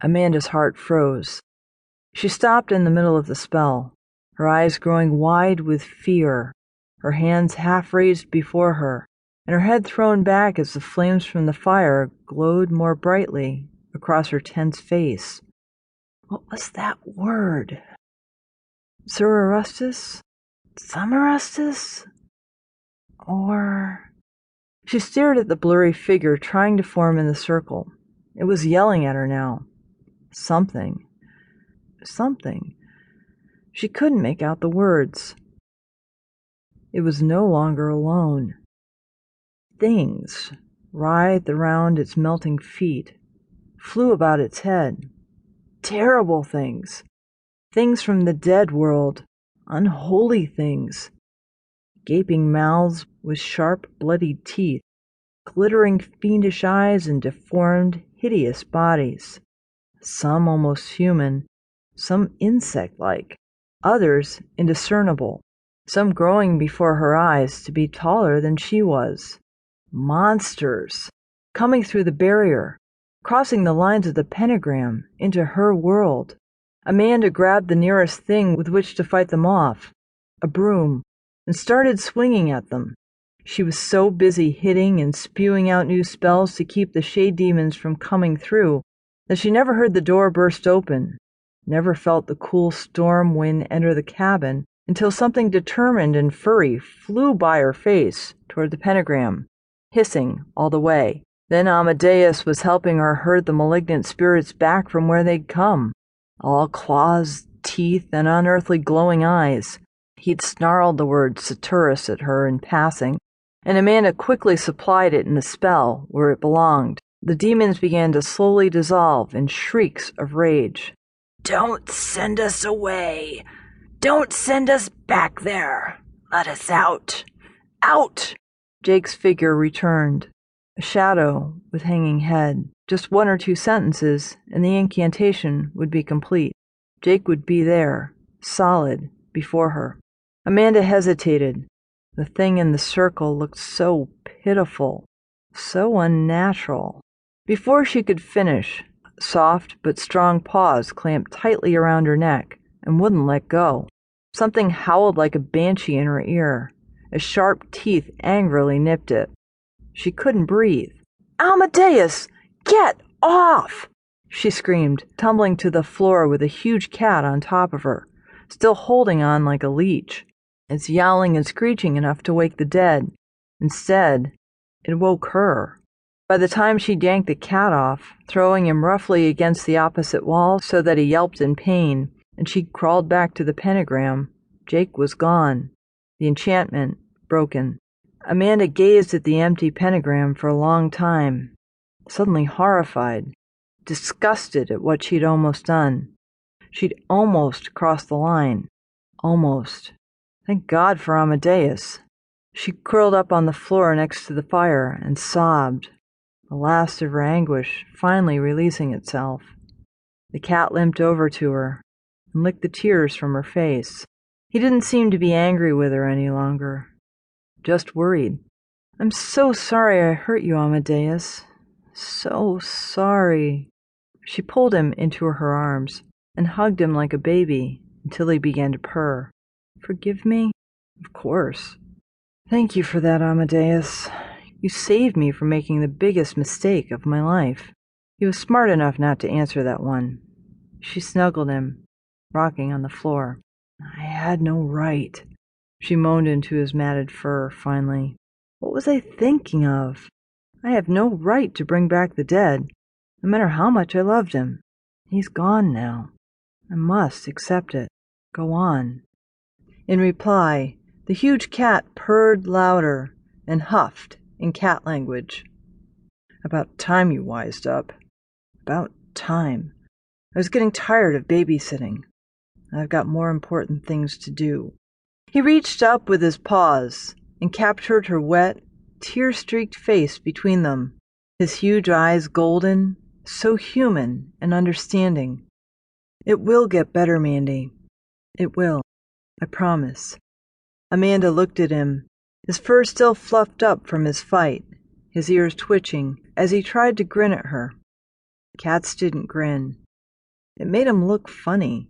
Amanda's heart froze. She stopped in the middle of the spell, her eyes growing wide with fear, her hands half raised before her, and her head thrown back as the flames from the fire glowed more brightly across her tense face. What was that word? Surarustus? Sumarustus? Or... She stared at the blurry figure trying to form in the circle. It was yelling at her now. Something. She couldn't make out the words. It was no longer alone. Things writhed around its melting feet, flew about its head. Terrible things. Things from the dead world. Unholy things. Gaping mouths with sharp, bloodied teeth, glittering fiendish eyes and deformed, hideous bodies. Some almost human, some insect-like, others indiscernible, some growing before her eyes to be taller than she was. Monsters, coming through the barrier, crossing the lines of the pentagram into her world. Amanda grabbed the nearest thing with which to fight them off, a broom, and started swinging at them. She was so busy hitting and spewing out new spells to keep the shade demons from coming through that she never heard the door burst open, never felt the cool storm wind enter the cabin until something determined and furry flew by her face toward the pentagram, hissing all the way. Then Amadeus was helping her herd the malignant spirits back from where they'd come, all claws, teeth, and unearthly glowing eyes. He'd snarled the word Saturus at her in passing, and Amanda quickly supplied it in the spell where it belonged. The demons began to slowly dissolve in shrieks of rage. "Don't send us away! Don't send us back there! Let us out! Out!" Jake's figure returned, a shadow with hanging head. Just 1 or 2 sentences, and the incantation would be complete. Jake would be there, solid, before her. Amanda hesitated. The thing in the circle looked so pitiful, so unnatural. Before she could finish, soft but strong paws clamped tightly around her neck and wouldn't let go. Something howled like a banshee in her ear, as sharp teeth angrily nipped it. She couldn't breathe. "Amadeus! Get off!" she screamed, tumbling to the floor with a huge cat on top of her, still holding on like a leech. It's yowling and screeching enough to wake the dead. Instead, it woke her. By the time she'd yanked the cat off, throwing him roughly against the opposite wall so that he yelped in pain, and she crawled back to the pentagram, Jake was gone, the enchantment broken. Amanda gazed at the empty pentagram for a long time, suddenly horrified, disgusted at what she'd almost done. She'd almost crossed the line. Almost. Thank God for Amadeus. She curled up on the floor next to the fire and sobbed, the last of her anguish finally releasing itself. The cat limped over to her and licked the tears from her face. He didn't seem to be angry with her any longer, just worried. "I'm so sorry I hurt you, Amadeus. So sorry." She pulled him into her arms and hugged him like a baby until he began to purr. "Forgive me?" "Of course." "Thank you for that, Amadeus. You saved me from making the biggest mistake of my life." He was smart enough not to answer that one. She snuggled him, rocking on the floor. "I had no right," she moaned into his matted fur finally. "What was I thinking of? I have no right to bring back the dead, no matter how much I loved him. He's gone now. I must accept it. Go on." In reply, the huge cat purred louder and huffed in cat language. "About time you wised up. About time. I was getting tired of babysitting. I've got more important things to do." He reached up with his paws and captured her wet, tear-streaked face between them, his huge eyes golden, so human and understanding. "It will get better, Mandy. It will. I promise." Amanda looked at him, his fur still fluffed up from his fight, his ears twitching as he tried to grin at her. Cats didn't grin. It made him look funny.